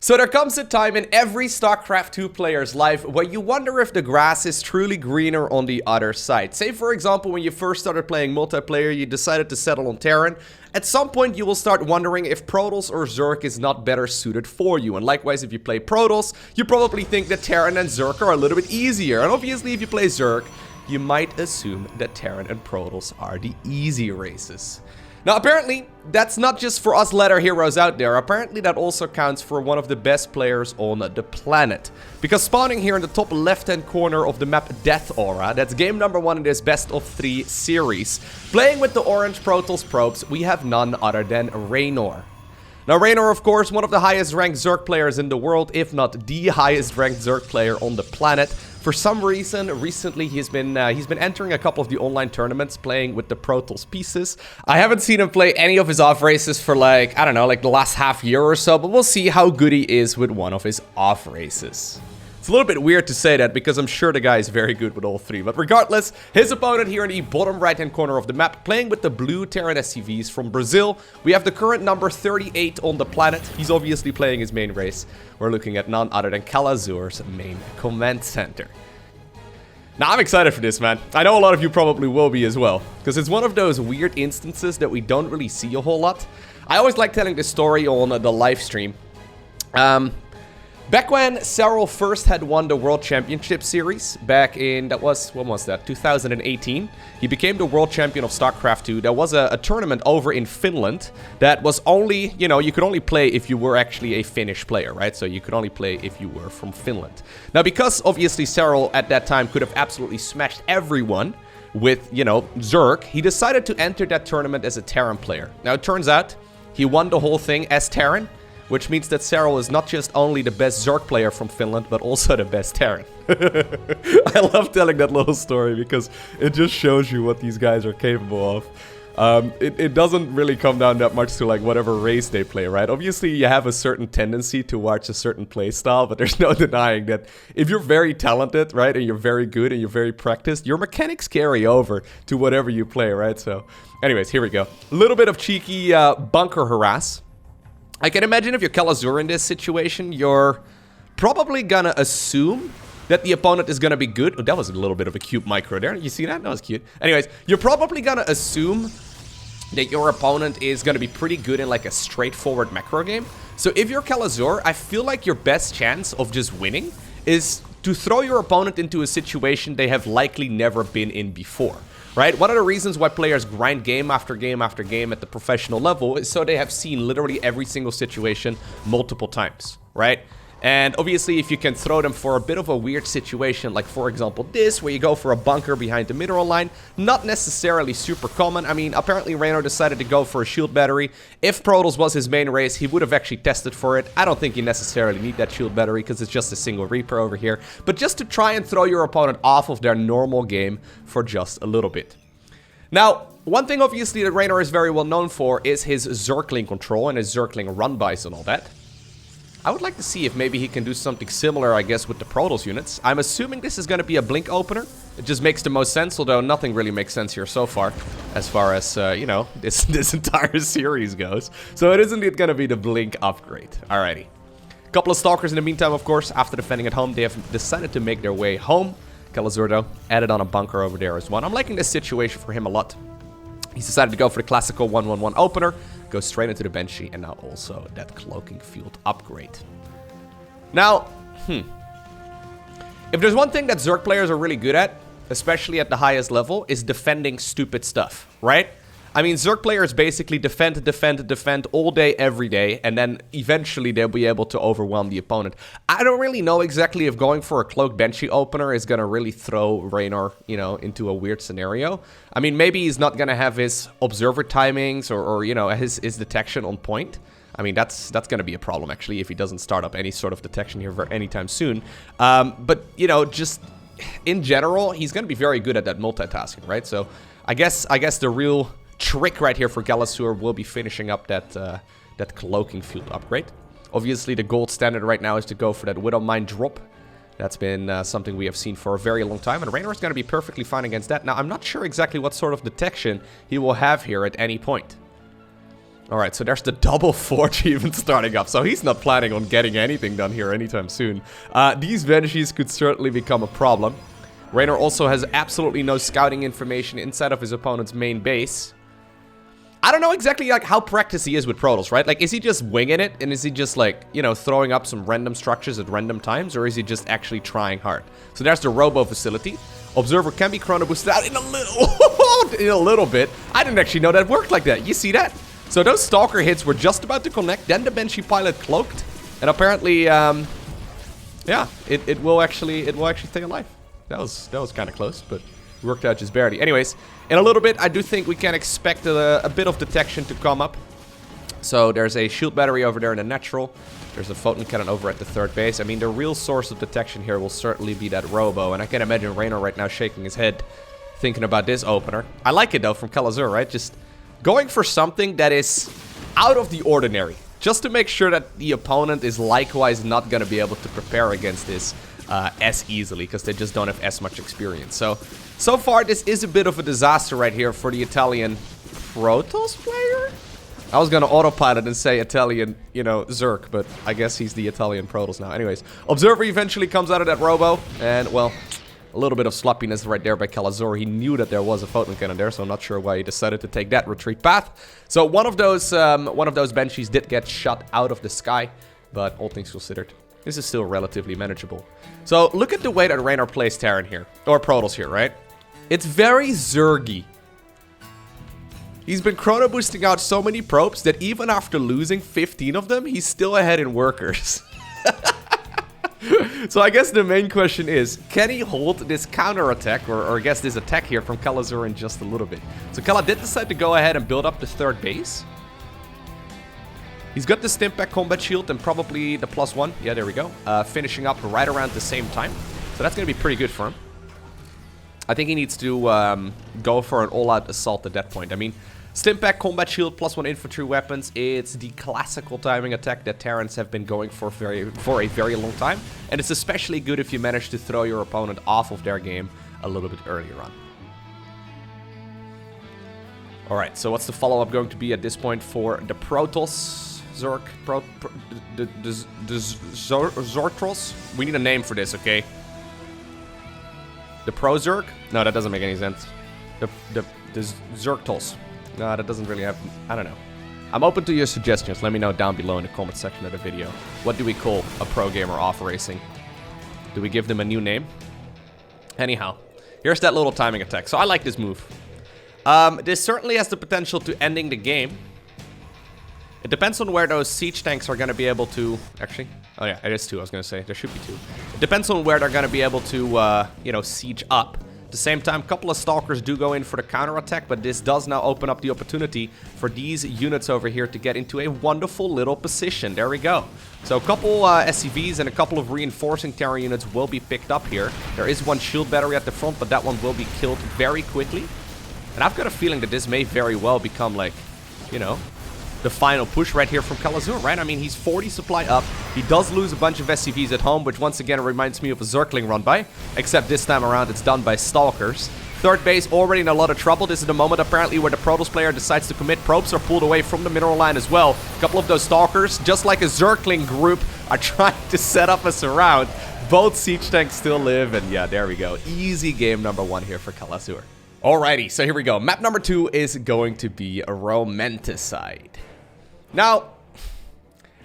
So there comes a time in every StarCraft 2 player's life where you wonder if the grass is truly greener on the other side. Say for example when you first started playing multiplayer, you decided to settle on Terran. At some point you will start wondering if Protoss or Zerg is not better suited for you. And likewise, if you play Protoss, you probably think that Terran and Zerg are a little bit easier. And obviously if you play Zerg, you might assume that Terran and Protoss are the easy races. Now apparently, that's not just for us ladder heroes out there, apparently that also counts for one of the best players on the planet. Because spawning here in the top left hand corner of the map Death Aura, that's game number 1 in this best of 3 series. Playing with the orange Protoss probes, we have none other than Reynor. Now Reynor, of course, one of the highest ranked Zerg players in the world, if not the highest ranked Zerg player on the planet. For some reason, recently he's been entering a couple of the online tournaments, playing with the Protoss pieces. I haven't seen him play any of his off races for like, I don't know, like the last half year or so, but we'll see how good he is with one of his off races. It's a little bit weird to say that because I'm sure the guy is very good with all 3. But regardless, his opponent here in the bottom right-hand corner of the map, playing with the blue Terran SCVs from Brazil. We have the current number 38 on the planet. He's obviously playing his main race. We're looking at none other than Kelazhur's main command center. Now, I'm excited for this, man. I know a lot of you probably will be as well, because it's one of those weird instances that we don't really see a whole lot. I always like telling this story on the live stream. Back when Serral first had won the World Championship Series, back in, when was that, 2018, he became the World Champion of StarCraft 2. There was a tournament over in Finland that was only, you know, you could only play if you were actually a Finnish player, right? So you could only play if you were from Finland. Now, because obviously Serral at that time could have absolutely smashed everyone with, you know, Zerg, he decided to enter that tournament as a Terran player. Now, it turns out he won the whole thing as Terran, which means that Serral is not just only the best Zerg player from Finland, but also the best Terran. I love telling that little story because it just shows you what these guys are capable of. It doesn't really come down that much to like whatever race they play, right? Obviously, you have a certain tendency to watch a certain play style, but there's no denying that if you're very talented, right, and you're very good and you're very practiced, your mechanics carry over to whatever you play, right? So, anyways, here we go. A little bit of cheeky bunker harass. I can imagine if you're Kelazhur in this situation, you're probably gonna assume that the opponent is gonna be good. Oh, that was a little bit of a cute micro there. You see that? That was cute. Anyways, you're probably gonna assume that your opponent is gonna be pretty good in like a straightforward macro game. So if you're Kelazhur, I feel like your best chance of just winning is to throw your opponent into a situation they have likely never been in before. Right? One of the reasons why players grind game after game after game at the professional level is so they have seen literally every single situation multiple times, right? And obviously if you can throw them for a bit of a weird situation, like for example this, where you go for a bunker behind the mineral line, not necessarily super common. I mean, apparently Reynor decided to go for a shield battery. If Protoss was his main race, he would have actually tested for it. I don't think you necessarily need that shield battery because it's just a single Reaper over here. But just to try and throw your opponent off of their normal game for just a little bit. Now, one thing obviously that Reynor is very well known for is his Zergling control and his Zergling run-bys and all that. I would like to see if maybe he can do something similar, I guess, with the Protoss units. I'm assuming this is going to be a blink opener. It just makes the most sense, although nothing really makes sense here so far as, you know, this entire series goes. So it is indeed going to be the blink upgrade. Alrighty. A couple of Stalkers in the meantime, of course. After defending at home, they have decided to make their way home. Kelazhur, though, added on a bunker over there as well. I'm liking this situation for him a lot. He's decided to go for the classical 1-1-1 opener, go straight into the Banshee, and now also that Cloaking Field upgrade. Now, if there's one thing that Zerg players are really good at, especially at the highest level, is defending stupid stuff, right? I mean, Zerg players basically defend all day, every day, and then eventually they'll be able to overwhelm the opponent. I don't really know exactly if going for a Cloak Banshee opener is going to really throw Reynor, you know, into a weird scenario. I mean, maybe he's not going to have his observer timings or you know, his detection on point. I mean, that's going to be a problem, actually, if he doesn't start up any sort of detection here anytime soon. But, you know, just in general, he's going to be very good at that multitasking, right? So I guess the real trick right here for Kelazhur will be finishing up that Cloaking Field upgrade. Obviously, the gold standard right now is to go for that Widow Mine drop. That's been something we have seen for a very long time, and Reynor is going to be perfectly fine against that. Now, I'm not sure exactly what sort of detection he will have here at any point. Alright, so there's the double forge even starting up. So he's not planning on getting anything done here anytime soon. These Banshees could certainly become a problem. Reynor also has absolutely no scouting information inside of his opponent's main base. I don't know exactly like how practiced he is with Protoss, right? Like, is he just winging it? And is he just like, you know, throwing up some random structures at random times? Or is he just actually trying hard? So there's the Robo facility. Observer can be chrono boosted out in a little bit. I didn't actually know that worked like that. You see that? So those Stalker hits were just about to connect. Then the Banshee pilot cloaked. And apparently, yeah, it will actually stay alive. That was kind of close, but worked out just barely. Anyways, in a little bit, I do think we can expect a bit of detection to come up. So there's a shield battery over there in the natural. There's a photon cannon over at the third base. I mean, the real source of detection here will certainly be that Robo. And I can imagine Reynor right now shaking his head, thinking about this opener. I like it, though, from Kelazhur, right? Just going for something that is out of the ordinary. Just to make sure that the opponent is likewise not going to be able to prepare against this as easily, because they just don't have as much experience. So far, this is a bit of a disaster right here for the Italian Protoss player. I was gonna autopilot and say Italian, you know, Zerk, but I guess he's the Italian Protoss now. Anyways, Observer eventually comes out of that Robo, and, well, a little bit of sloppiness right there by Kelazhur. He knew that there was a photon cannon there, so I'm not sure why he decided to take that retreat path. So one of those Banshees did get shot out of the sky, but all things considered, this is still relatively manageable. So look at the way that Reynor plays Terran here, or Protoss here, right? It's very Zergy. He's been chrono boosting out so many probes that even after losing 15 of them, he's still ahead in workers. So I guess the main question is, can he hold this counterattack, or I guess this attack here from Kelazhur in just a little bit? So Kela did decide to go ahead and build up the third base. He's got the Stimpack combat shield and probably the +1. Yeah, there we go. Finishing up right around the same time. So that's going to be pretty good for him. I think he needs to go for an all-out assault at that point. I mean, Stimpack combat shield +1 infantry weapons. It's the classical timing attack that Terrans have been going for a very long time. And it's especially good if you manage to throw your opponent off of their game a little bit earlier on. Alright, so what's the follow-up going to be at this point for the Protoss? Zerk? The Zortros? We need a name for this, okay? The Pro-Zerk? No, that doesn't make any sense. The Zerktos. No, that doesn't really have... I don't know. I'm open to your suggestions. Let me know down below in the comment section of the video. What do we call a pro gamer off racing? Do we give them a new name? Anyhow, here's that little timing attack. So I like this move. This certainly has the potential to ending the game. It depends on where those siege tanks are going to be able to... Actually, oh yeah, it is 2, I was going to say. There should be 2. It depends on where they're going to be able to, you know, siege up. At the same time, a couple of Stalkers do go in for the counterattack, but this does now open up the opportunity for these units over here to get into a wonderful little position. There we go. So a couple SCVs and a couple of reinforcing Terran units will be picked up here. There is one shield battery at the front, but that one will be killed very quickly. And I've got a feeling that this may very well become, like, you know, the final push right here from Kelazhur, right? I mean, he's 40 supply up. He does lose a bunch of SCVs at home, which once again reminds me of a Zerkling run by. Except this time around, it's done by Stalkers. Third base already in a lot of trouble. This is the moment, apparently, where the Protoss player decides to commit. Probes are pulled away from the mineral line as well. A couple of those Stalkers, just like a Zerkling group, are trying to set up a surround. Both siege tanks still live, and yeah, there we go. Easy game number 1 here for Kelazhur. Alrighty, so here we go. Map number 2 is going to be a Romanticide. Now,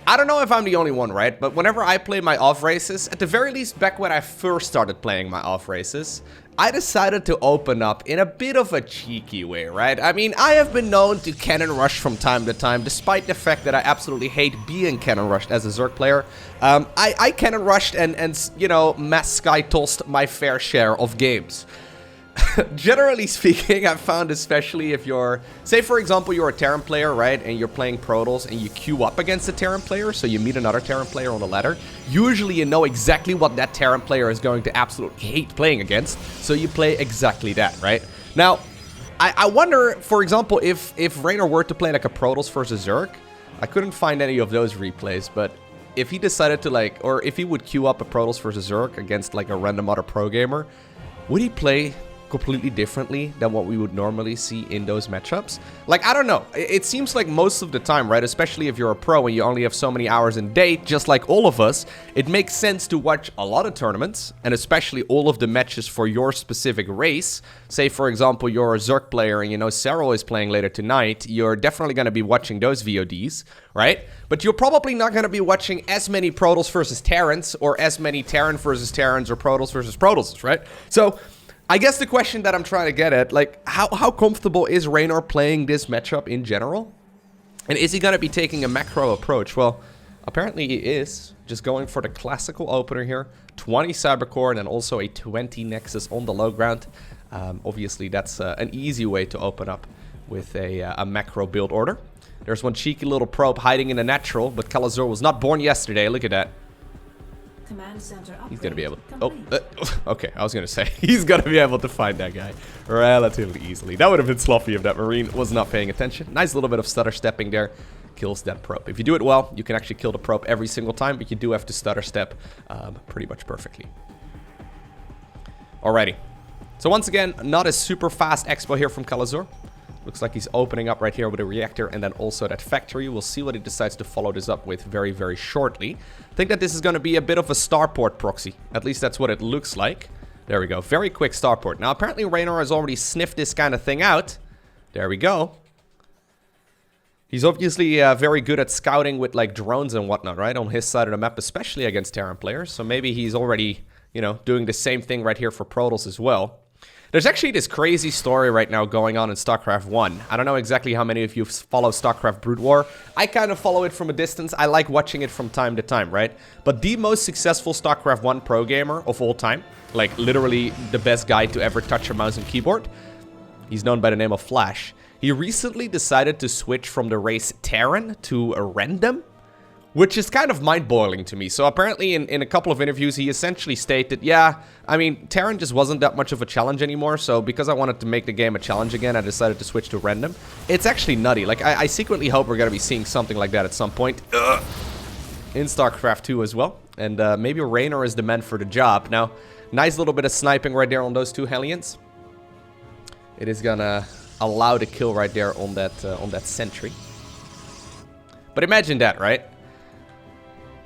I don't know if I'm the only one, right? But whenever I play my off races, at the very least back when I first started playing my off races, I decided to open up in a bit of a cheeky way, right? I mean, I have been known to cannon rush from time to time, despite the fact that I absolutely hate being cannon rushed as a Zerk player. I cannon rushed and you know, mass sky tossed my fair share of games. Generally speaking, I've found, especially if you're, say for example, you're a Terran player, right, and you're playing Protoss and you queue up against a Terran player, so you meet another Terran player on the ladder, usually you know exactly what that Terran player is going to absolutely hate playing against, so you play exactly that, right? Now, I wonder, for example, if Reynor were to play like a Protoss versus Zerk, I couldn't find any of those replays, but if he decided to like, or if he would queue up a Protoss versus Zerk against like a random other pro gamer, would he play completely differently than what we would normally see in those matchups. Like, I don't know. It seems like most of the time, right, especially if you're a pro and you only have so many hours in day, just like all of us, it makes sense to watch a lot of tournaments, and especially all of the matches for your specific race. Say, for example, you're a Zerg player and you know Cyril is playing later tonight, you're definitely going to be watching those VODs, right? But you're probably not going to be watching as many Protoss versus Terrans, or as many Terran versus Terrans, or Protoss versus Protosses, right? So I guess the question that I'm trying to get at, like, how comfortable is Reynor playing this matchup in general? And is he going to be taking a macro approach? Well, apparently he is. Just going for the classical opener here. 20 Cybercore and then also a 20 Nexus on the low ground. Obviously, that's an easy way to open up with a macro build order. There's one cheeky little probe hiding in a natural, but Kelazhur was not born yesterday. Look at that. Command center he's gonna be able to, okay, I was gonna say he's gonna be able to find that guy relatively easily. That would have been sloppy if that Marine was not paying attention. Nice little bit of stutter stepping there. Kills that probe. If you do it well, you can actually kill the probe every single time, but you do have to stutter step pretty much perfectly. Alrighty. So once again, not a super fast expo here from Kelazhur. Looks like he's opening up right here with a reactor and then also that factory. We'll see what he decides to follow this up with very, very shortly. I think that this is going to be a bit of a starport proxy. At least that's what it looks like. There we go. Very quick starport. Now, apparently Reynor has already sniffed this kind of thing out. There we go. He's obviously very good at scouting with like drones and whatnot, right? On his side of the map, especially against Terran players. So maybe he's already, you know, doing the same thing right here for Protoss as well. There's actually this crazy story right now going on in StarCraft 1. I don't know exactly how many of you follow StarCraft Brood War. I kind of follow it from a distance. I like watching it from time to time, right? But the most successful StarCraft 1 pro gamer of all time, like literally the best guy to ever touch a mouse and keyboard, he's known by the name of Flash. He recently decided to switch from the race Terran to a random, which is kind of mind-boggling to me. So apparently in a couple of interviews, he essentially stated, yeah, I mean, Terran just wasn't that much of a challenge anymore, so because I wanted to make the game a challenge again, I decided to switch to random. It's actually nutty. Like, I secretly hope we're going to be seeing something like that at some point in StarCraft 2 as well. And maybe Reynor is the man for the job. Now, nice little bit of sniping right there on those two Hellions. It is going to allow the kill right there on that sentry. But imagine that, right?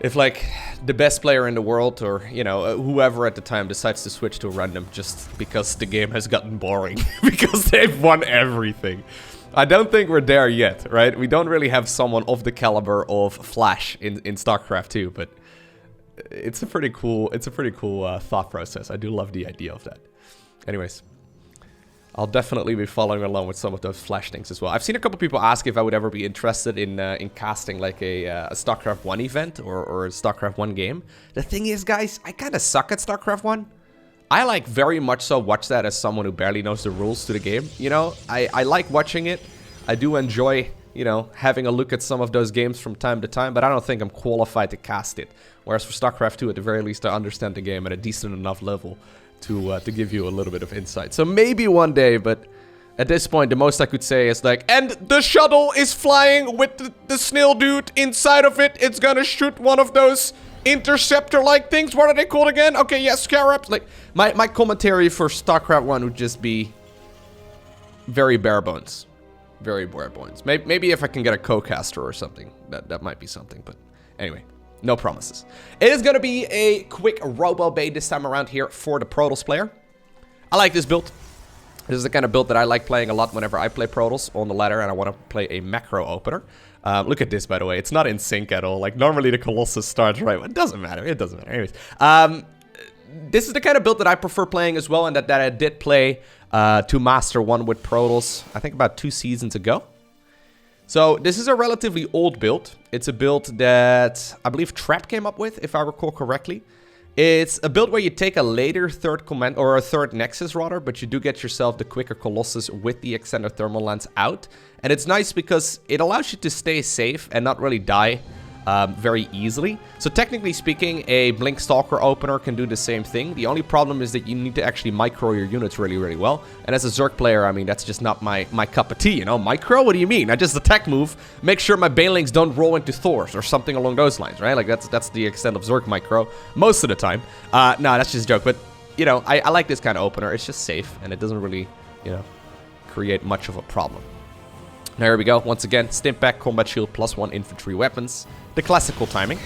If, like, the best player in the world, or, you know, whoever at the time decides to switch to random just because the game has gotten boring, because they've won everything. I don't think we're there yet, right? We don't really have someone of the caliber of Flash in StarCraft 2, but it's a pretty cool, thought process. I do love the idea of that. Anyways, I'll definitely be following along with some of those Flash things as well. I've seen a couple people ask if I would ever be interested in casting like a StarCraft 1 event or a StarCraft 1 game. The thing is, guys, I kind of suck at StarCraft 1. I like very much so watch that as someone who barely knows the rules to the game. You know, I like watching it. I do enjoy, you know, having a look at some of those games from time to time, but I don't think I'm qualified to cast it. Whereas for StarCraft 2, at the very least, I understand the game at a decent enough level to give you a little bit of insight. So maybe one day, but at this point, the most I could say is like, and the shuttle is flying with the snail dude inside of it. It's gonna shoot one of those interceptor-like things. What are they called again? Okay, yes, scarabs. Like, my commentary for StarCraft 1 would just be very bare bones. Very bare bones. Maybe if I can get a co-caster or something, that might be something, but anyway. No promises. It is going to be a quick Robo Bait this time around here for the Protoss player. I like this build. This is the kind of build that I like playing a lot whenever I play Protoss on the ladder and I want to play a macro opener. Look at this, by the way. It's not in sync at all. Like, normally the Colossus starts right. It doesn't matter. It doesn't matter. Anyways, this is the kind of build that I prefer playing as well, and that I did play to Master 1 with Protoss, I think about 2 seasons ago. So this is a relatively old build. It's a build that I believe Trap came up with, if I recall correctly. It's a build where you take a later third command, or a third Nexus rather, but you do get yourself the quicker Colossus with the extended thermal lens out. And it's nice because it allows you to stay safe and not really die very easily. So technically speaking, a Blink Stalker opener can do the same thing. The only problem is that you need to actually micro your units really, really well. And as a Zerg player, I mean, that's just not my cup of tea, you know? Micro? What do you mean? I just attack move, make sure my Banelings don't roll into Thors or something along those lines, right? Like, that's the extent of Zerg micro most of the time. No, that's just a joke, but you know, I like this kind of opener. It's just safe, and it doesn't really, you know, create much of a problem. Now, here we go. Once again, stimp back, combat shield, +1 infantry weapons. The classical timing.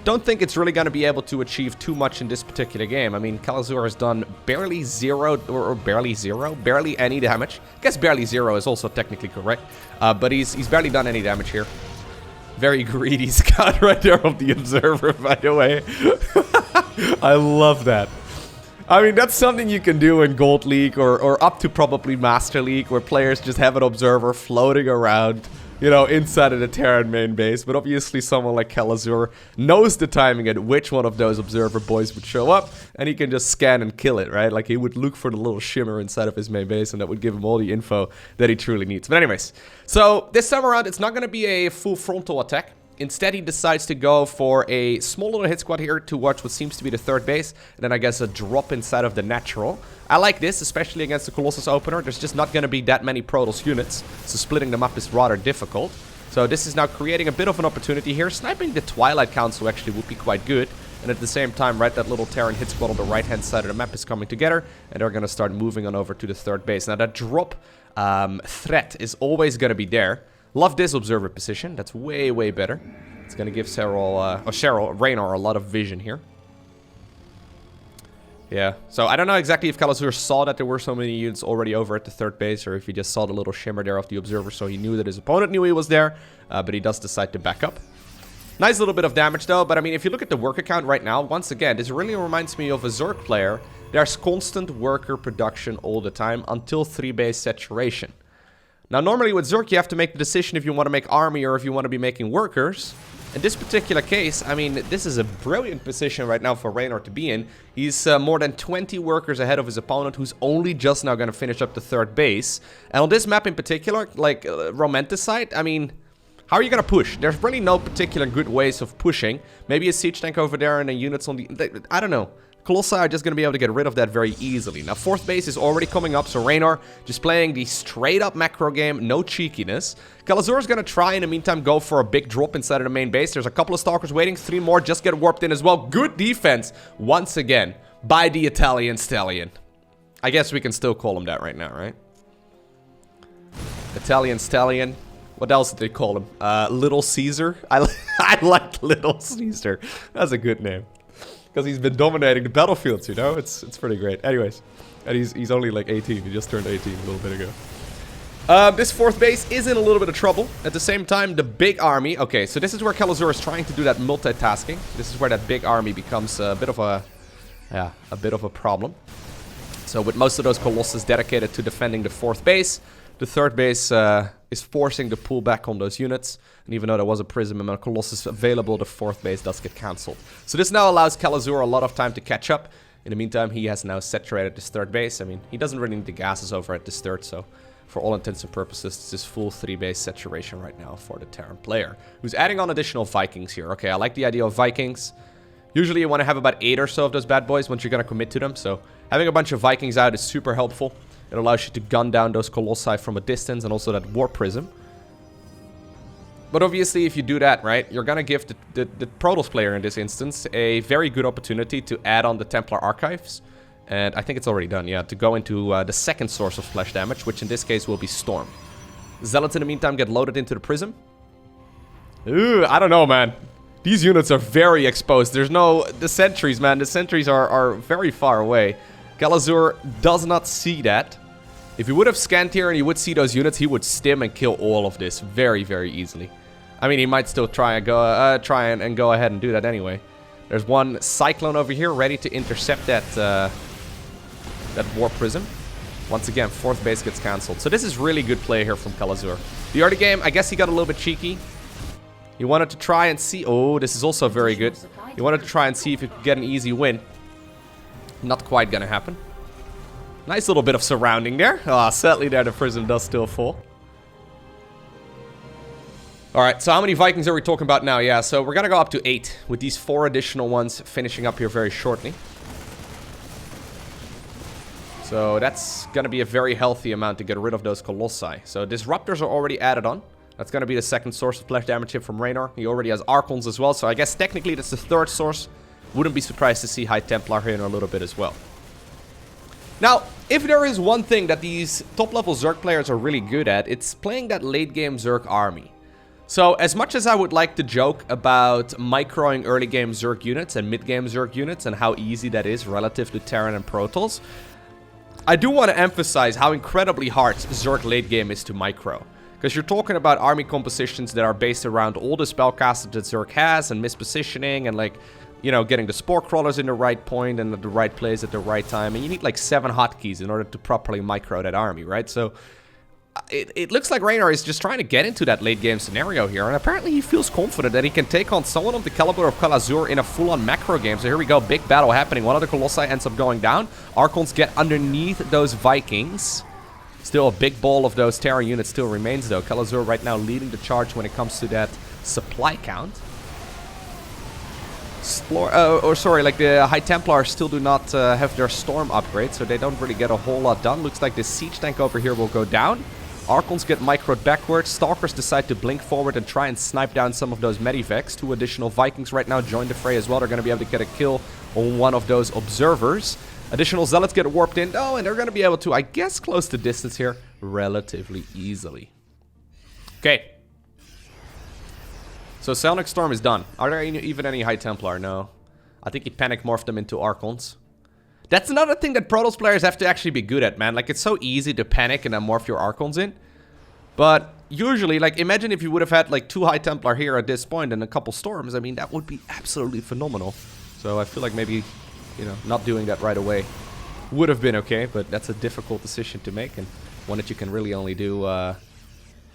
Don't think it's really going to be able to achieve too much in this particular game. I mean, Kelazhur has done barely zero, or barely zero, barely any damage. I guess barely zero is also technically correct. But he's barely done any damage here. Very greedy scout right there of the observer, by the way. I love that. I mean, that's something you can do in Gold League or up to probably Master League, where players just have an observer floating around, you know, inside of the Terran main base. But obviously someone like Kelazhur knows the timing at which one of those observer boys would show up, and he can just scan and kill it, right? Like, he would look for the little shimmer inside of his main base, and that would give him all the info that he truly needs. But anyways, so this time around, it's not going to be a full frontal attack. Instead, he decides to go for a small little hit squad here towards what seems to be the third base. And then I guess a drop inside of the natural. I like this, especially against the Colossus opener. There's just not going to be that many Protoss units, so splitting them up is rather difficult. So this is now creating a bit of an opportunity here. Sniping the Twilight Council actually would be quite good. And at the same time, right, that little Terran hit squad on the right-hand side of the map is coming together. And they're going to start moving on over to the third base. Now, that drop threat is always going to be there. Love this observer position. That's way, way better. It's going to give Reynor a lot of vision here. Yeah, so I don't know exactly if Kelazhur saw that there were so many units already over at the third base, or if he just saw the little shimmer there of the observer, so he knew that his opponent knew he was there, but he does decide to back up. Nice little bit of damage though, but I mean, if you look at the worker count right now, once again, this really reminds me of a Zerg player. There's constant worker production all the time until 3-base saturation. Now, normally with Zerg, you have to make the decision if you want to make army or if you want to be making workers. In this particular case, I mean, this is a brilliant position right now for Reynor to be in. He's more than 20 workers ahead of his opponent, who's only just now going to finish up the third base. And on this map in particular, like Romanticide, I mean, how are you going to push? There's really no particular good ways of pushing. Maybe a siege tank over there and then units on the... I don't know. Colossi are just going to be able to get rid of that very easily. Now, fourth base is already coming up, so Reynor just playing the straight-up macro game, no cheekiness. Kelazhur is going to try, in the meantime, go for a big drop inside of the main base. There's a couple of Stalkers waiting, 3 more just get warped in as well. Good defense, once again, by the Italian Stallion. I guess we can still call him that right now, right? Italian Stallion. What else did they call him? Little Caesar? I like Little Caesar. That's a good name. Because he's been dominating the battlefields, you know? It's pretty great. Anyways, and he's only like 18. He just turned 18 a little bit ago. This fourth base is in a little bit of trouble. At the same time, the big army... Okay, so this is where Kelazhur is trying to do that multitasking. This is where that big army becomes a bit of a... Yeah, a bit of a problem. So with most of those Colossus dedicated to defending the fourth base, the third base is forcing the pull back on those units. And even though there was a Prism and a Colossus available, the fourth base does get cancelled. So this now allows Kelazhur a lot of time to catch up. In the meantime, he has now saturated this third base. I mean, he doesn't really need the gases over at this third, so for all intents and purposes, this is full 3-base saturation right now for the Terran player, who's adding on additional Vikings here. Okay, I like the idea of Vikings. Usually you want to have about 8 or so of those bad boys once you're going to commit to them, so having a bunch of Vikings out is super helpful. It allows you to gun down those Colossi from a distance and also that War Prism. But obviously, if you do that, right, you're going to give the Protoss player in this instance a very good opportunity to add on the Templar Archives. And I think it's already done, yeah, to go into the second source of splash damage, which in this case will be Storm. Zealots in the meantime get loaded into the Prism. Ooh, I don't know, man. These units are very exposed. There's no... The sentries, man. The sentries are very far away. Kelazhur does not see that. If he would have scanned here and he would see those units, he would stim and kill all of this very, very easily. I mean, he might still try and go ahead and do that anyway. There's one Cyclone over here ready to intercept that that War Prism. Once again, fourth base gets cancelled. So this is really good play here from Kelazhur. The early game, I guess he got a little bit cheeky. He wanted to try and see... Oh, this is also very good. He wanted to try and see if he could get an easy win. Not quite gonna happen. Nice little bit of surrounding there. Ah, sadly there the Prism does still fall. Alright, so how many Vikings are we talking about now? Yeah, so we're gonna go up to 8, with these 4 additional ones finishing up here very shortly. So that's gonna be a very healthy amount to get rid of those Colossi. So Disruptors are already added on. That's gonna be the second source of splash damage hit from Reynor. He already has Archons as well, so I guess technically that's the third source. Wouldn't be surprised to see High Templar here in a little bit as well. Now, if there is one thing that these top-level Zerg players are really good at, it's playing that late-game Zerg army. So, as much as I would like to joke about microing early-game Zerg units and mid-game Zerg units and how easy that is relative to Terran and Protoss, I do want to emphasize how incredibly hard Zerg late-game is to micro. Because you're talking about army compositions that are based around all the spellcasters that Zerg has and mispositioning and like, you know, getting the spore crawlers in the right point and at the right place at the right time. And you need like 7 hotkeys in order to properly micro that army, right? So it looks like Reynor is just trying to get into that late game scenario here. And apparently he feels confident that he can take on someone of the caliber of Kelazhur in a full-on macro game. So here we go, big battle happening. One of the Colossi ends up going down. Archons get underneath those Vikings. Still a big ball of those Terran units still remains though. Kelazhur right now leading the charge when it comes to that supply count. Like the High Templars still do not have their Storm upgrade, so they don't really get a whole lot done. Looks like the Siege Tank over here will go down. Archons get microed backwards. Stalkers decide to blink forward and try and snipe down some of those Medivacs. 2 additional Vikings right now join the fray as well. They're going to be able to get a kill on one of those Observers. Additional Zealots get warped in, though, and they're going to be able to, I guess, close the distance here relatively easily. Okay. So Psionic Storm is done. Are there even any High Templar? No. I think he panic morphed them into Archons. That's another thing that Protoss players have to actually be good at, man. Like, it's so easy to panic and then morph your Archons in. But usually, like, imagine if you would have had, like, 2 High Templar here at this point and a couple Storms. I mean, that would be absolutely phenomenal. So I feel like maybe, you know, not doing that right away would have been okay. But that's a difficult decision to make. And one that you can really only do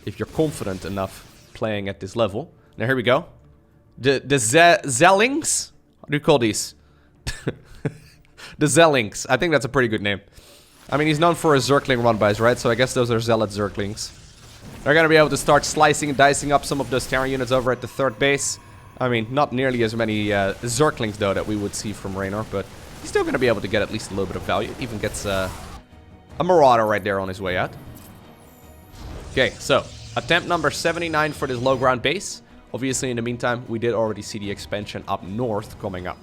if you're confident enough playing at this level. Now, here we go. The Zellings? What do you call these? The Zellings. I think that's a pretty good name. I mean, he's known for his Zergling run-bys, right? So I guess those are Zealot Zerglings. They're going to be able to start slicing and dicing up some of those Terran units over at the 3rd base. I mean, not nearly as many Zerglings, though, that we would see from Reynor. But he's still going to be able to get at least a little bit of value. Even gets a Marauder right there on his way out. Okay, so attempt number 79 for this low ground base. Obviously, in the meantime, we did already see the expansion up north coming up.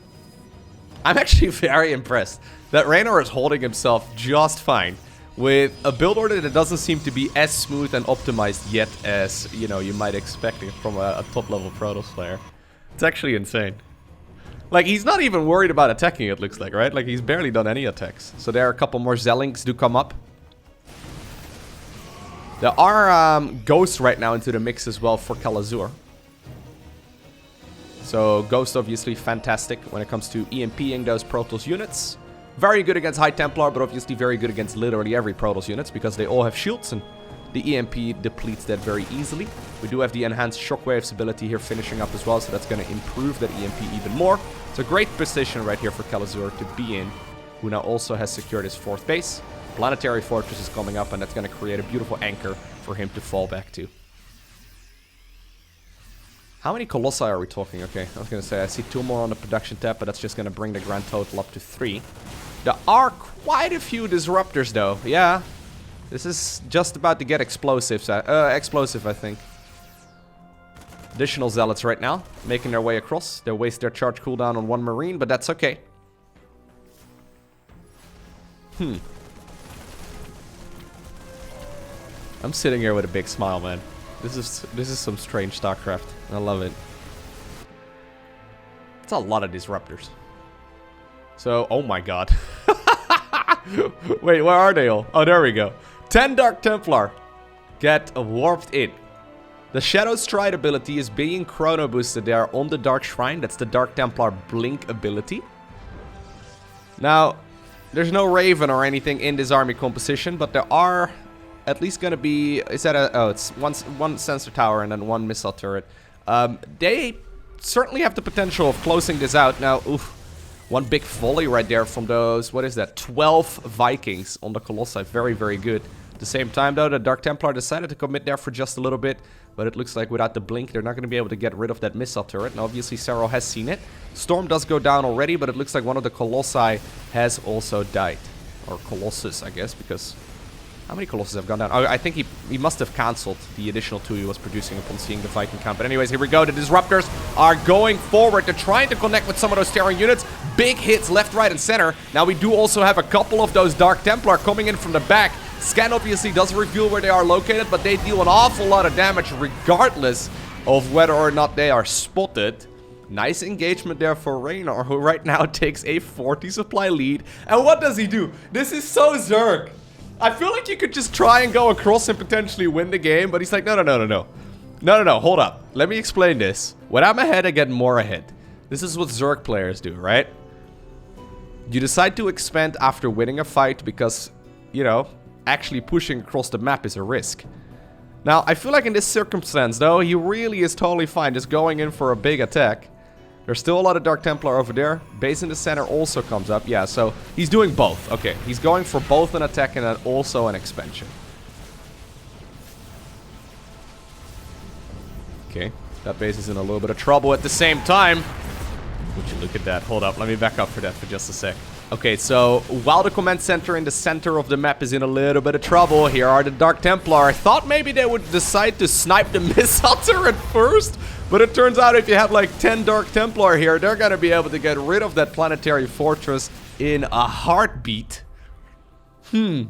I'm actually very impressed that Reynor is holding himself just fine with a build order that doesn't seem to be as smooth and optimized yet as, you know, you might expect it from a top-level Protoss player. It's actually insane. Like, he's not even worried about attacking, it looks like, right? Like, he's barely done any attacks. So there are a couple more Zellings do come up. There are Ghosts right now into the mix as well for Kelazhur. So, Ghost obviously fantastic when it comes to EMPing those Protoss units. Very good against High Templar, but obviously very good against literally every Protoss units because they all have shields and the EMP depletes that very easily. We do have the enhanced Shockwaves ability here finishing up as well, so that's going to improve that EMP even more. It's a great position right here for Kelazhur to be in, who now also has secured his 4th base. Planetary Fortress is coming up, and that's going to create a beautiful anchor for him to fall back to. How many Colossi are we talking? Okay, I was going to say I see 2 more on the production tab, but that's just going to bring the grand total up to 3. There are quite a few Disruptors, though. Yeah, this is just about to get explosive, I think. Additional Zealots right now, making their way across. They waste their charge cooldown on 1 Marine, but that's okay. I'm sitting here with a big smile, man. This is some strange StarCraft. I love it. It's a lot of Disruptors. So, oh my god. Wait, where are they all? Oh, there we go. 10 Dark Templar get warped in. The Shadow Stride ability is being chrono boosted there on the Dark Shrine. That's the Dark Templar Blink ability. Now, there's no Raven or anything in this army composition, but there are at least going to be... Is that a... Oh, it's one sensor tower and then 1 missile turret. They certainly have the potential of closing this out. Now, oof. 1 big volley right there from those... What is that? 12 Vikings on the Colossi. Very, very good. At the same time, though, the Dark Templar decided to commit there for just a little bit. But it looks like without the blink, they're not going to be able to get rid of that missile turret. Now, obviously, Sero has seen it. Storm does go down already, but it looks like one of the Colossi has also died. Or Colossus, I guess, because How many Colossus have gone down? Oh, I think he must have cancelled the additional 2 he was producing upon seeing the Viking count. But anyways, here we go. The Disruptors are going forward. They're trying to connect with some of those Terran units. Big hits left, right, and center. Now we do also have a couple of those Dark Templar coming in from the back. Scan obviously does reveal where they are located, but they deal an awful lot of damage regardless of whether or not they are spotted. Nice engagement there for Reynor, who right now takes a 40 supply lead. And what does he do? This is so Zerg. I feel like you could just try and go across and potentially win the game, but he's like, no, hold up. Let me explain this. When I'm ahead, I get more ahead. This is what Zerg players do, right? You decide to expand after winning a fight because, you know, actually pushing across the map is a risk. Now, I feel like in this circumstance, though, he really is totally fine just going in for a big attack. There's still a lot of Dark Templar over there. Base in the center also comes up. Yeah, so he's doing both. Okay, he's going for both an attack and also an expansion. Okay, that base is in a little bit of trouble at the same time. Would you look at that? Hold up, let me back up for that for just a sec. Okay, so while the command center in the center of the map is in a little bit of trouble, here are the Dark Templar. I thought maybe they would decide to snipe the missile turret first, but it turns out if you have like 10 Dark Templar here, they're gonna be able to get rid of that planetary fortress in a heartbeat. I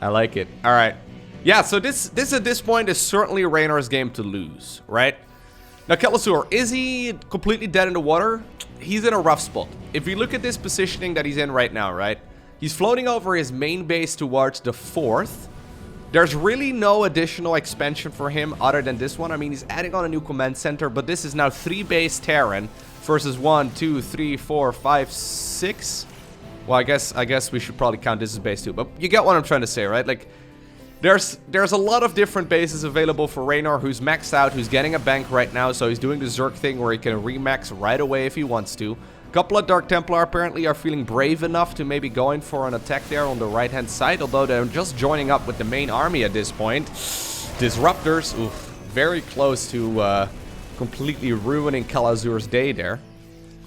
like it. All right. Yeah, so this at this point is certainly Reynor's game to lose, right? Now, Kelazhur, is he completely dead in the water? He's in a rough spot. If we look at this positioning that he's in right now, right? He's floating over his main base towards the 4th. There's really no additional expansion for him other than this one. I mean, he's adding on a new command center, but this is now 3 base Terran versus 1, 2, 3, 4, 5, 6. Well, I guess we should probably count this as base 2, but you get what I'm trying to say, right? Like, there's a lot of different bases available for Reynor, who's maxed out, who's getting a bank right now, so he's doing the Zerg thing where he can remax right away if he wants to. A couple of Dark Templar apparently are feeling brave enough to maybe go in for an attack there on the right-hand side, although they're just joining up with the main army at this point. Disruptors, oof, very close to completely ruining Kelazhur's day there.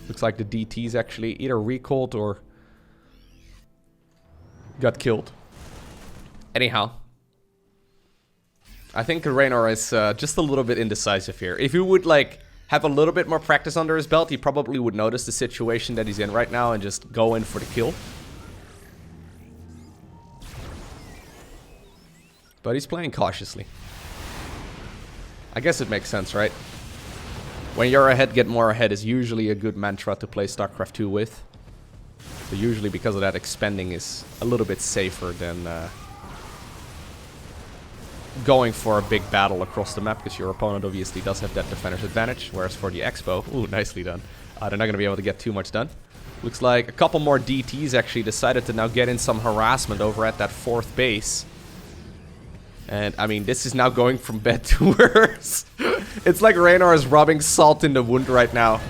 Looks like the DTs actually either recalled or got killed. Anyhow, I think Reynor is just a little bit indecisive here. If he would, like, have a little bit more practice under his belt, he probably would notice the situation that he's in right now and just go in for the kill. But he's playing cautiously. I guess it makes sense, right? When you're ahead, get more ahead is usually a good mantra to play StarCraft 2 with. So usually because of that, expanding is a little bit safer than going for a big battle across the map, because your opponent obviously does have that defender's advantage, whereas for the Expo, ooh, nicely done. They're not going to be able to get too much done. Looks like a couple more DTs actually decided to now get in some harassment over at that 4th base. And, I mean, this is now going from bad to worse. It's like Reynor is rubbing salt in the wound right now.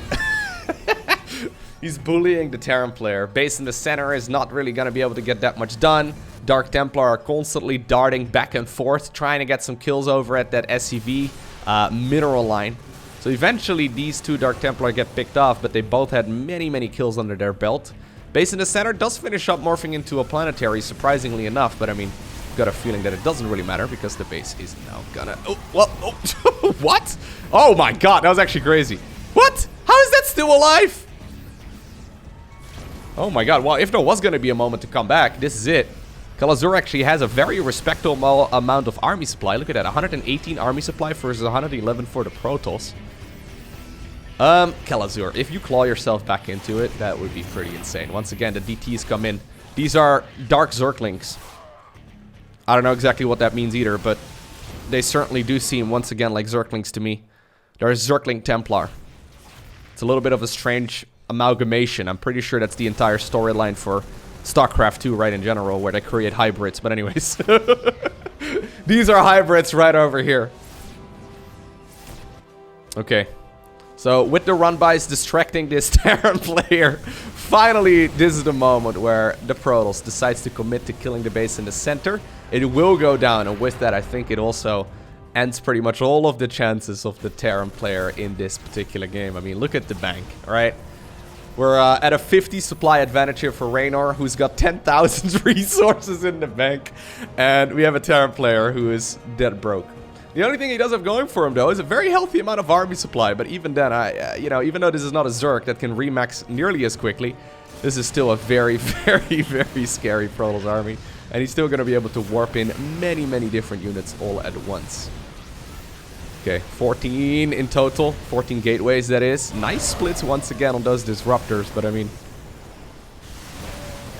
He's bullying the Terran player. Base in the center is not really going to be able to get that much done. Dark Templar are constantly darting back and forth, trying to get some kills over at that SCV mineral line. So eventually these 2 Dark Templar get picked off, but they both had many kills under their belt. Base in the center does finish up morphing into a planetary, surprisingly enough, but I mean, I've got a feeling that it doesn't really matter because the base is now gonna... Oh, what? Oh, what? Oh my god, that was actually crazy. What? How is that still alive? Oh my god, well, if there was gonna be a moment to come back, this is it. Kelazhur actually has a very respectable amount of army supply. Look at that, 118 army supply versus 111 for the Protoss. Kelazhur, if you claw yourself back into it, that would be pretty insane. Once again, the DTs come in. These are Dark Zerglings. I don't know exactly what that means either, but they certainly do seem, once again, like Zerglings to me. They're a Zergling Templar. It's a little bit of a strange amalgamation. I'm pretty sure that's the entire storyline for StarCraft 2, right, in general, where they create hybrids. But anyways, these are hybrids right over here. Okay. So, with the run-bys distracting this Terran player, finally, this is the moment where the Protoss decides to commit to killing the base in the center. It will go down, and with that, I think it also ends pretty much all of the chances of the Terran player in this particular game. I mean, look at the bank, right? We're at a 50 supply advantage here for Reynor, who's got 10,000 resources in the bank. And we have a Terran player who is dead broke. The only thing he does have going for him, though, is a very healthy amount of army supply. But even then, even though this is not a Zerg that can remax nearly as quickly, this is still a very, very, very scary Protoss army. And he's still going to be able to warp in many, many different units all at once. Okay, 14 in total. 14 gateways, that is. Nice splits once again on those disruptors, but I mean...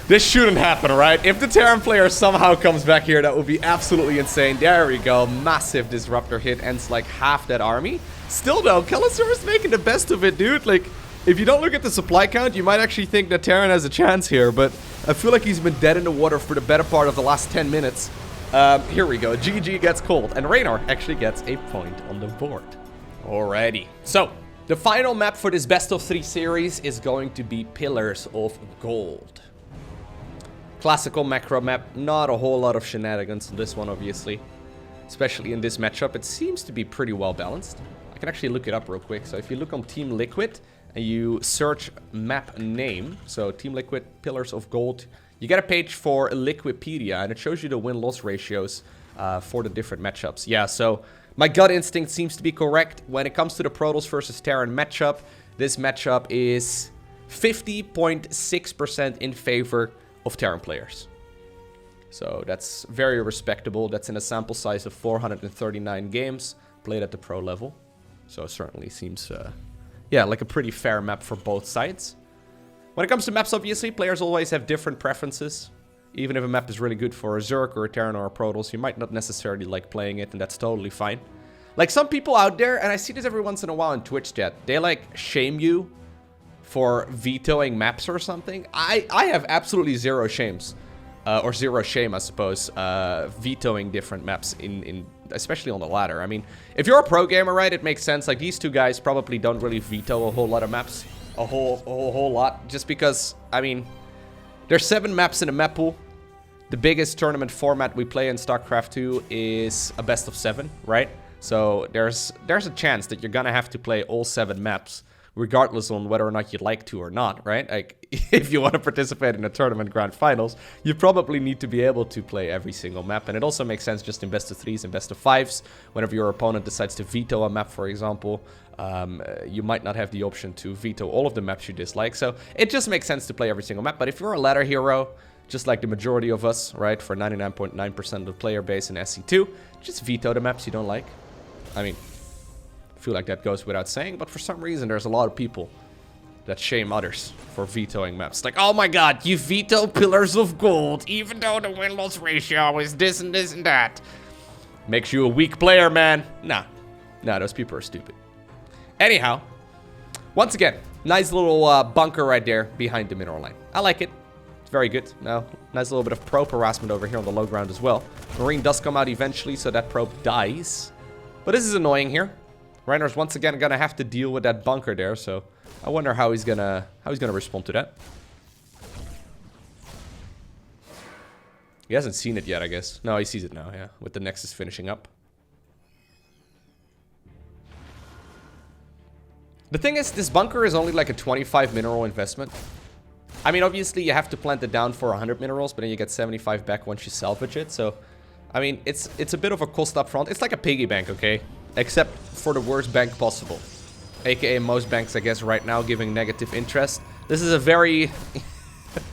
this shouldn't happen, right? If the Terran player somehow comes back here, that would be absolutely insane. There we go. Massive disruptor hit, ends like half that army. Still, though, Kelazhur is making the best of it, dude. Like, if you don't look at the supply count, you might actually think that Terran has a chance here, but I feel like he's been dead in the water for the better part of the last 10 minutes. Here we go. GG gets cold, and Reynor actually gets a point on the board. Alrighty. So, the final map for this best of 3 series is going to be Pillars of Gold. Classical macro map. Not a whole lot of shenanigans on this one, obviously. Especially in this matchup. It seems to be pretty well balanced. I can actually look it up real quick. So, if you look on Team Liquid and you search map name, so Team Liquid, Pillars of Gold, you get a page for Liquipedia, and it shows you the win-loss ratios for the different matchups. Yeah, so my gut instinct seems to be correct. When it comes to the Protoss versus Terran matchup, this matchup is 50.6% in favor of Terran players. So that's very respectable. That's in a sample size of 439 games played at the pro level. So it certainly seems, yeah, like a pretty fair map for both sides. When it comes to maps, obviously, players always have different preferences. Even if a map is really good for a Zerg or a Terran or a Protoss, you might not necessarily like playing it, and that's totally fine. Like, some people out there, and I see this every once in a while in Twitch chat, they, like, shame you for vetoing maps or something. I have absolutely zero shames. Or zero shame, I suppose, vetoing different maps, especially on the ladder. I mean, if you're a pro gamer, right, it makes sense. Like, these two guys probably don't really veto a whole lot of maps. A whole lot, just because, I mean, there's 7 maps in the map pool. The biggest tournament format we play in StarCraft 2 is a best of 7, right? So there's a chance that you're gonna have to play all 7 maps, regardless on whether or not you'd like to or not, right? Like, if you want to participate in the tournament grand finals, you probably need to be able to play every single map. And it also makes sense just in best of 3s and best of 5s. Whenever your opponent decides to veto a map, for example, you might not have the option to veto all of the maps you dislike. So it just makes sense to play every single map. But if you're a ladder hero, just like the majority of us, right, for 99.9% of the player base in SC2, just veto the maps you don't like. I mean, I feel like that goes without saying, but for some reason there's a lot of people that shame others for vetoing maps. Like, oh my god, you veto Pillars of Gold, even though the win-loss ratio is this and this and that. Makes you a weak player, man. Nah, those people are stupid. Anyhow, once again, nice little bunker right there behind the mineral line. I like it. It's very good. Now, nice little bit of probe harassment over here on the low ground as well. Marine does come out eventually, so that probe dies. But this is annoying here. Reynor's once again gonna have to deal with that bunker there, so I wonder how he's gonna respond to that. He hasn't seen it yet, I guess. No, he sees it now, yeah, with the Nexus finishing up. The thing is, this bunker is only like a 25 mineral investment. I mean, obviously you have to plant it down for 100 minerals, but then you get 75 back once you salvage it. So, I mean, it's a bit of a cost up front. It's like a piggy bank, okay? Except for the worst bank possible. AKA most banks, I guess, right now giving negative interest. This is a very,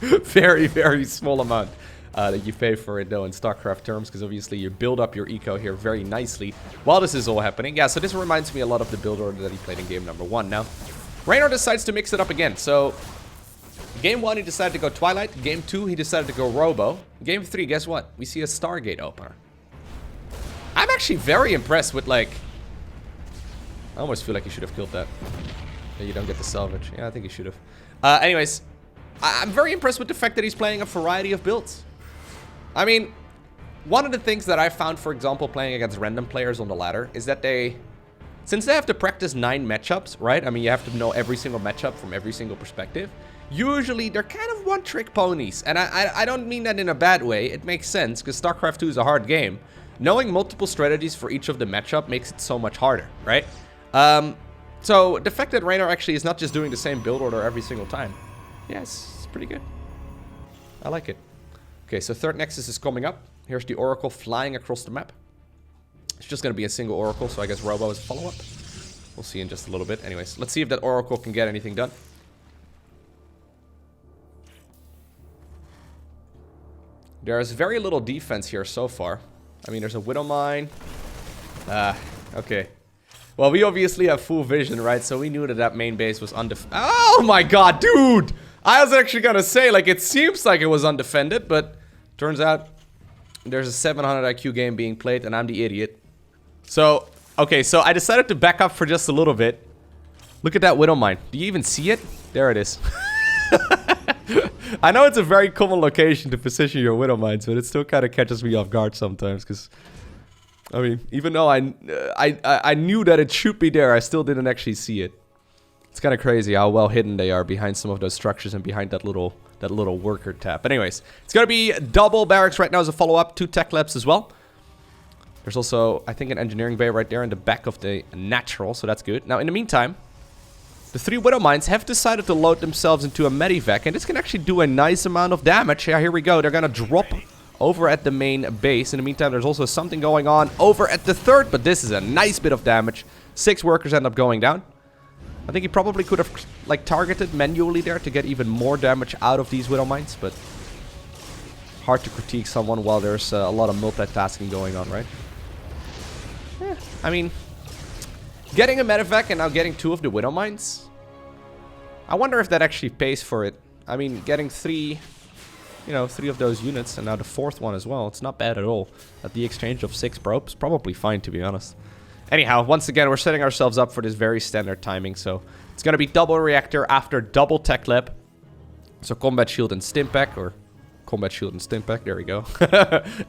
very, very small amount that you pay for it, though, in StarCraft terms, because obviously you build up your eco here very nicely while this is all happening. Yeah, so this reminds me a lot of the build order that he played in game number 1. Now, Reynor decides to mix it up again. So, game 1, he decided to go Twilight. Game 2, he decided to go Robo. Game 3, guess what? We see a Stargate opener. I'm actually very impressed with, like... I almost feel like he should have killed that. You don't get the salvage. Yeah, I think he should have. Anyways, I'm very impressed with the fact that he's playing a variety of builds. I mean, one of the things that I found, for example, playing against random players on the ladder, is that since they have to practice 9 matchups, right? I mean, you have to know every single matchup from every single perspective. Usually, they're kind of one-trick ponies. And I don't mean that in a bad way. It makes sense, because StarCraft 2 is a hard game. Knowing multiple strategies for each of the matchup makes it so much harder, right? So the fact that Reynor actually is not just doing the same build order every single time. Yeah, it's pretty good. I like it. Okay, so third Nexus is coming up. Here's the Oracle flying across the map. It's just going to be a single Oracle, so I guess Robo is a follow-up. We'll see in just a little bit. Anyways, let's see if that Oracle can get anything done. There's very little defense here so far. I mean, there's a Widow Mine. Okay. Well, we obviously have full vision, right? So we knew that that main base was undefended. Oh my god, dude! I was actually gonna say, like, it seems like it was undefended, but turns out there's a 700 IQ game being played, and I'm the idiot. So, okay, so I decided to back up for just a little bit. Look at that Widow Mine. Do you even see it? There it is. I know it's a very common location to position your Widow Mines, but it still kind of catches me off guard sometimes, because... I mean, even though I knew that it should be there, I still didn't actually see it. It's kind of crazy how well hidden they are behind some of those structures and behind that little worker tab. But anyways, it's going to be double barracks right now as a follow-up, 2 tech labs as well. There's also, I think, an engineering bay right there in the back of the natural, so that's good. Now, in the meantime, the 3 Widow Mines have decided to load themselves into a medivac, and this can actually do a nice amount of damage. Yeah, here we go. They're going to drop over at the main base. In the meantime, there's also something going on over at the third, but this is a nice bit of damage. 6 workers end up going down. I think he probably could have, like, targeted manually there to get even more damage out of these Widow Mines, but hard to critique someone while there's a lot of multitasking going on, right? Yeah, I mean, getting a medevac and now getting 2 of the Widow Mines, I wonder if that actually pays for it. I mean, getting 3... You know, 3 of those units, and now the 4th one as well. It's not bad at all. At the exchange of 6 probes, probably fine, to be honest. Anyhow, once again, we're setting ourselves up for this very standard timing. So it's going to be double reactor after double tech lab. So combat shield and stimpack, or combat shield and stimpack. There we go.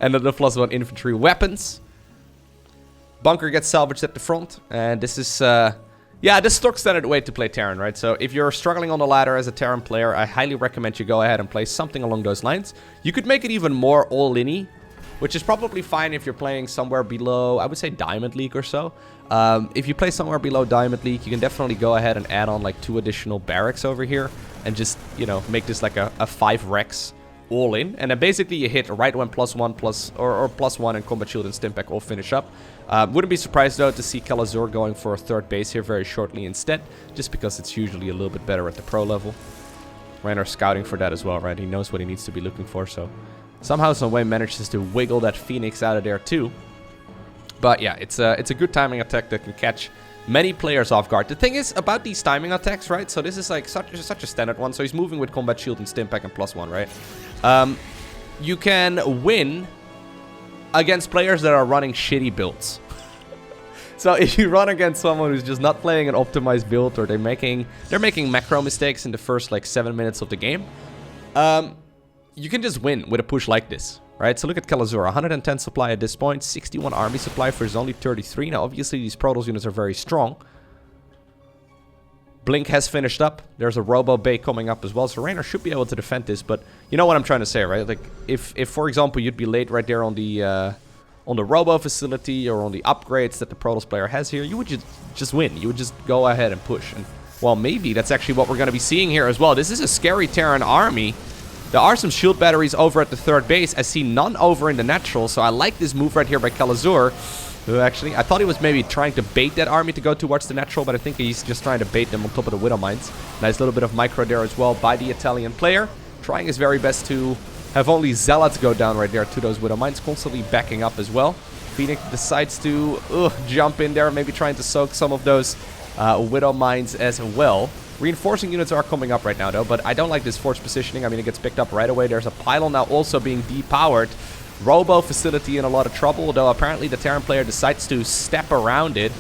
And then the +1 infantry weapons. Bunker gets salvaged at the front, and this is yeah, this stock standard way to play Terran, right? So if you're struggling on the ladder as a Terran player, I highly recommend you go ahead and play something along those lines. You could make it even more all-in-y, which is probably fine if you're playing somewhere below, I would say Diamond League or so. If you play somewhere below Diamond League, you can definitely go ahead and add on like 2 additional barracks over here and just, you know, make this like a 5 Rex all in. And then basically you hit right when +1 or +1 and combat shield and stimpack all finish up. Wouldn't be surprised though to see Kelazhur going for a 3rd base here very shortly instead, just because it's usually a little bit better at the pro level. Reynor scouting for that as well, right? He knows what he needs to be looking for, so somehow, some way manages to wiggle that Phoenix out of there too. But yeah, it's a good timing attack that can catch many players off guard. The thing is about these timing attacks, right? So this is like such a standard one. So he's moving with combat shield and stimpack and +1, right? You can win against players that are running shitty builds. So if you run against someone who's just not playing an optimized build, or they're making macro mistakes in the first like 7 minutes of the game, you can just win with a push like this, right? So look at Kelazhur, 110 supply at this point, 61 army supply for his only 33. Now obviously these Protoss units are very strong. Blink has finished up. There's a Robo Bay coming up as well, so Reynor should be able to defend this, but you know what I'm trying to say, right? Like, if for example, you'd be late right there on the Robo facility or on the upgrades that the Protoss player has here, you would just win. You would just go ahead and push. And, well, maybe that's actually what we're going to be seeing here as well. This is a scary Terran army. There are some shield batteries over at the 3rd base. I see none over in the natural, so I like this move right here by Kelazhur. Actually, I thought he was maybe trying to bait that army to go towards the natural, but I think he's just trying to bait them on top of the Widow Mines. Nice little bit of micro there as well by the Italian player. Trying his very best to have only Zealots go down right there to those Widow Mines, constantly backing up as well. Phoenix decides to jump in there, maybe trying to soak some of those Widow Mines as well. Reinforcing units are coming up right now, though, but I don't like this force positioning. I mean, it gets picked up right away. There's a pylon now also being depowered. Robo facility in a lot of trouble, although apparently the Terran player decides to step around it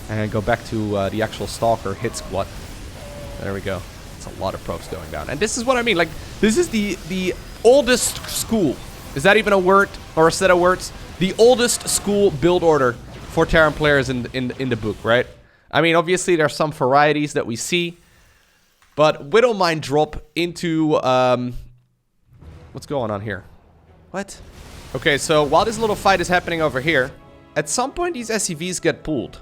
and go back to the actual Stalker hit squad. There we go. It's a lot of probes going down. And this is what I mean. Like, this is the oldest school. Is that even a word or a set of words? The oldest school build order for Terran players in the book, right? I mean, obviously there's some varieties that we see, but Widow Mine drop into what's going on here? What? Okay, so while this little fight is happening over here, at some point these SCVs get pulled.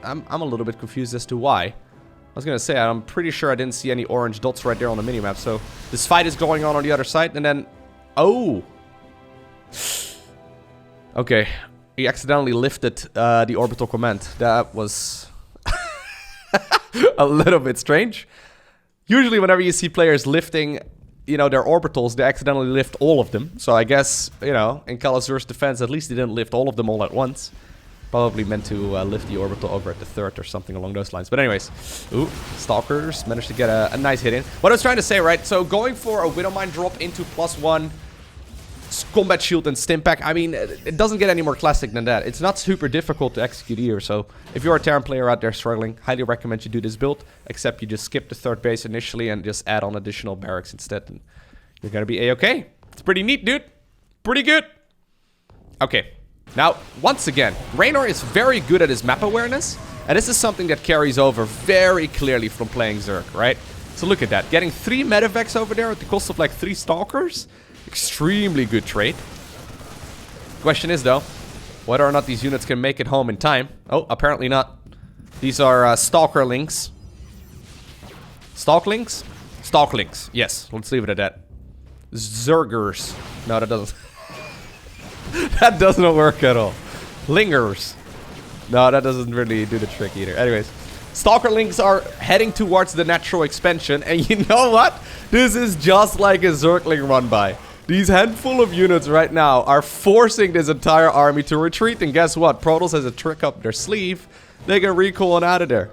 I'm a little bit confused as to why. I was gonna say, I'm pretty sure I didn't see any orange dots right there on the minimap. So this fight is going on the other side, and then... Oh! Okay. He accidentally lifted the orbital command. That was... a little bit strange. Usually whenever you see players lifting, you know, their orbitals, they accidentally lift all of them. So I guess, you know, in Kelazhur's defense, at least he didn't lift all of them all at once. Probably meant to lift the orbital over at the third or something along those lines. But anyways, ooh, Stalkers managed to get a nice hit in. What I was trying to say, right? So going for a Widowmine drop into +1 combat shield and Stimpack, I mean, it doesn't get any more classic than that. It's not super difficult to execute either. So if you're a Terran player out there struggling, highly recommend you do this build. Except you just skip the third base initially and just add on additional barracks instead. And you're gonna be a-okay. It's pretty neat, dude. Pretty good. Okay. Now, once again, Reynor is very good at his map awareness, and this is something that carries over very clearly from playing Zerg, right? So look at that. Getting 3 Medivacs over there at the cost of like 3 Stalkers. Extremely good trade. Question is, though, whether or not these units can make it home in time. Oh, apparently not. These are Stalkerlings. Stalklings? Stalklings. Yes, let's leave it at that. Zergers. No, that doesn't... that doesn't work at all. Lingers. No, that doesn't really do the trick either. Anyways, Stalkerlings are heading towards the natural expansion. And you know what? This is just like a Zergling run by. These handful of units right now are forcing this entire army to retreat. And guess what? Protoss has a trick up their sleeve. They can recall on out of there.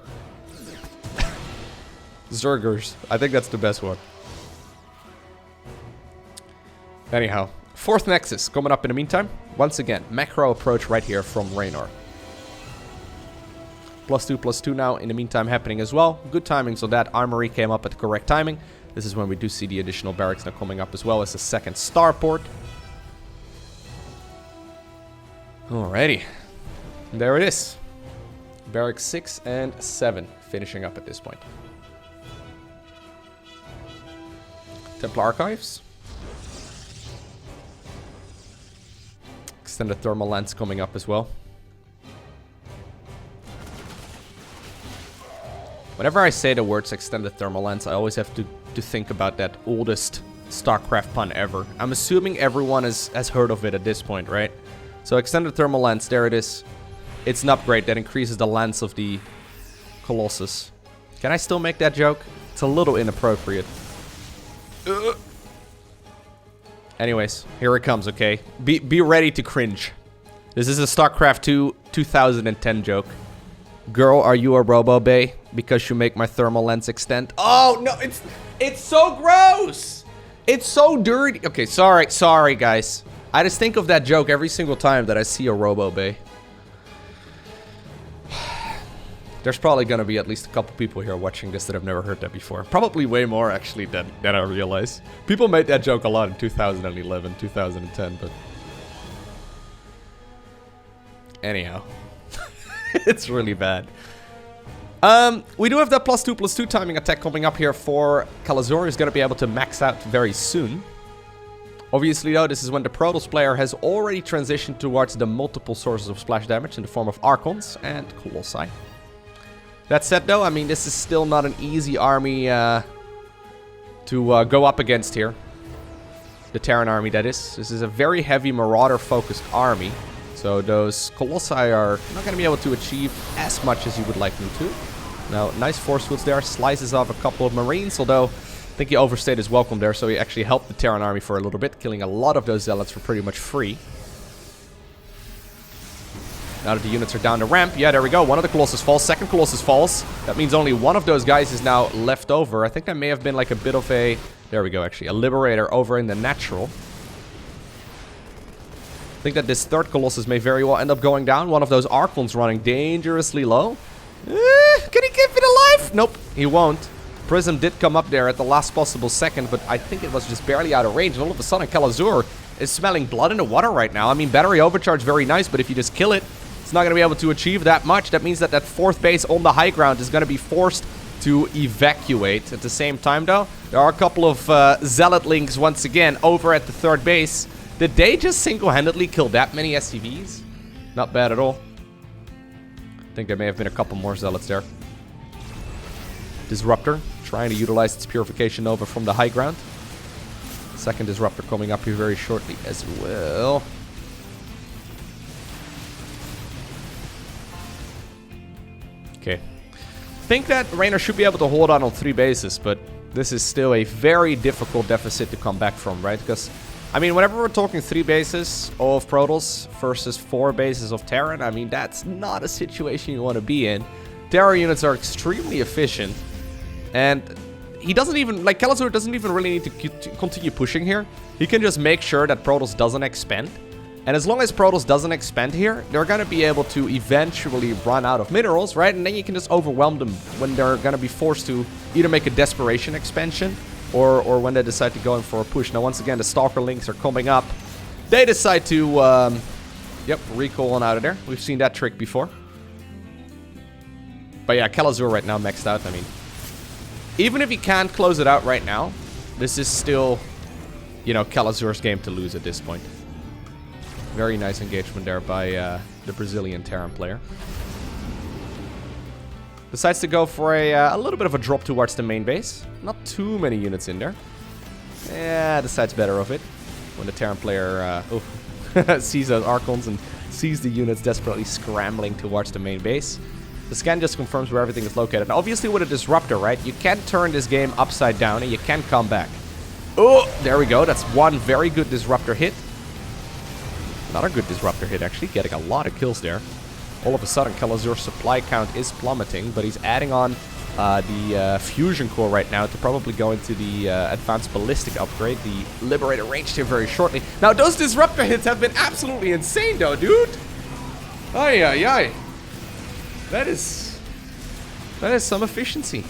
Zergers. I think that's the best one. Anyhow. 4th Nexus coming up in the meantime. Once again, macro approach right here from Reynor. +2/+2 now in the meantime happening as well. Good timing, so that armory came up at the correct timing. This is when we do see the additional barracks now coming up as well as the 2nd starport. Alrighty. There it is. Barracks 6 and 7 finishing up at this point. Templar Archives. Extended thermal lens coming up as well. Whenever I say the words extended thermal lens, I always have to think about that oldest StarCraft pun ever. I'm assuming everyone has heard of it at this point, right? So extended thermal lens, there it is. It's an upgrade that increases the lens of the Colossus. Can I still make that joke? It's a little inappropriate. Anyways, here it comes, okay? Be ready to cringe. This is a StarCraft 2 2010 joke. Girl, are you a robo-bay? Because you make my thermal lens extend. Oh, no, it's so gross! It's so dirty. Okay, sorry, guys. I just think of that joke every single time that I see a robo-bay. There's probably gonna be at least a couple people here watching this that have never heard that before. Probably way more, actually, than I realize. People made that joke a lot in 2011, 2010, but... Anyhow. It's really bad. We do have that +2/+2 timing attack coming up here for Kelazhur. He's gonna be able to max out very soon. Obviously, though, this is when the Protoss player has already transitioned towards the multiple sources of splash damage in the form of Archons and Colossi. That said, though, I mean, this is still not an easy army to go up against here. The Terran army, that is. This is a very heavy Marauder-focused army. So those Colossi are not going to be able to achieve as much as you would like them to. Now, nice force fields there. Slices off a couple of Marines, although I think he overstayed his welcome there. So he actually helped the Terran army for a little bit, killing a lot of those Zealots for pretty much free. Now that the units are down the ramp, yeah, there we go. One of the Colossus falls, 2nd Colossus falls. That means only one of those guys is now left over. I think that may have been like a bit of a... There we go, actually. A Liberator over in the natural. I think that this 3rd Colossus may very well end up going down. One of those Archons running dangerously low. Can he keep it alive? Nope, he won't. Prism did come up there at the last possible second, but I think it was just barely out of range. And all of a sudden, Kelazhur is smelling blood in the water right now. I mean, battery overcharge, very nice, but if you just kill it, it's not going to be able to achieve that much. That means that that 4th base on the high ground is going to be forced to evacuate. At the same time, though, there are a couple of Zealotlings once again over at the 3rd base. Did they just single-handedly kill that many SCVs? Not bad at all. I think there may have been a couple more zealots there. Disruptor, trying to utilize its Purification Nova from the high ground. Second Disruptor coming up here very shortly as well. Okay. Think that Reynor should be able to hold on 3 bases, but this is still a very difficult deficit to come back from, right? Because, I mean, whenever we're talking 3 bases of Protoss versus 4 bases of Terran, I mean, that's not a situation you want to be in. Terran units are extremely efficient, and he doesn't even, like, Kelazhur doesn't even really need to continue pushing here. He can just make sure that Protoss doesn't expand. And as long as Protoss doesn't expand here, they're going to be able to eventually run out of minerals, right? And then you can just overwhelm them when they're going to be forced to either make a desperation expansion or when they decide to go in for a push. Now, once again, the Stalker links are coming up. They decide to, recall on out of there. We've seen that trick before. But yeah, Kelazhur right now maxed out. I mean, even if he can't close it out right now, this is still, you know, Kelazhur's game to lose at this point. Very nice engagement there by the Brazilian Terran player. Decides to go for a little bit of a drop towards the main base. Not too many units in there. Yeah, decides better of it. When the Terran player sees those Archons and sees the units desperately scrambling towards the main base. The scan just confirms where everything is located. Now, obviously with a Disruptor, right, you can turn this game upside down and you can come back. Oh, there we go. That's one very good Disruptor hit. Another good Disruptor hit, actually, getting a lot of kills there. All of a sudden, Kelazhur's supply count is plummeting, but he's adding on the Fusion Core right now to probably go into the Advanced Ballistic upgrade. The Liberator ranged here very shortly. Now, those Disruptor hits have been absolutely insane, though, dude. Ay, ay, ay. That is some efficiency.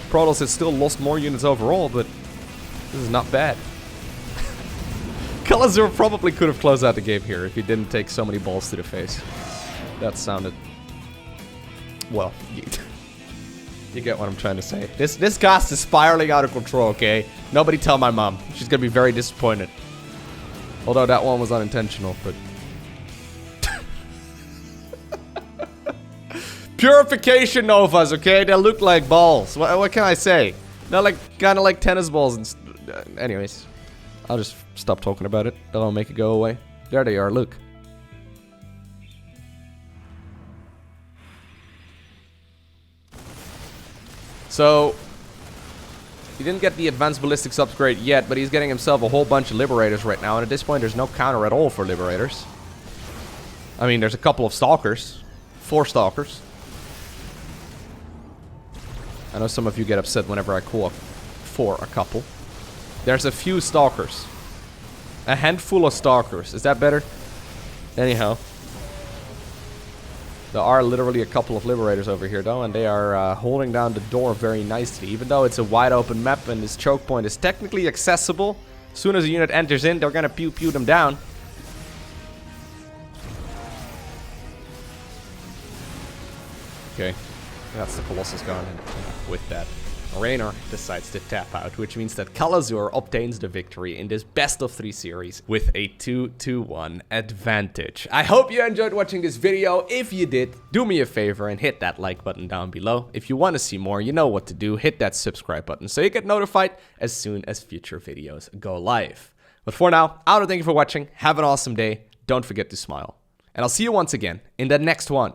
Protoss has still lost more units overall, but this is not bad. Kelazhur probably could have closed out the game here if he didn't take so many balls to the face. That sounded... Well, you get what I'm trying to say. This cast is spiraling out of control, okay? Nobody tell my mom. She's gonna be very disappointed. Although that one was unintentional, but... Purification Novas, okay? They look like balls. What can I say? They're like, kind of like tennis balls and... anyways. I'll just stop talking about it. That'll make it go away. There they are, look. So, he didn't get the Advanced Ballistics upgrade yet, but he's getting himself a whole bunch of Liberators right now. And at this point, there's no counter at all for Liberators. I mean, there's a couple of Stalkers. 4 Stalkers. I know some of you get upset whenever I call for a couple. There's a few Stalkers. A handful of Stalkers. Is that better? Anyhow. There are literally a couple of Liberators over here, though, and they are holding down the door very nicely. Even though it's a wide open map and this choke point is technically accessible, as soon as a unit enters in, they're gonna pew-pew them down. Okay. That's the Colossus gone in with that. Reynor decides to tap out, which means that Kelazhur obtains the victory in this best of 3 series with a 2-1 advantage. I hope you enjoyed watching this video. If you did, do me a favor and hit that like button down below. If you want to see more, you know what to do. Hit that subscribe button so you get notified as soon as future videos go live. But for now, I want to thank you for watching. Have an awesome day. Don't forget to smile. And I'll see you once again in the next one.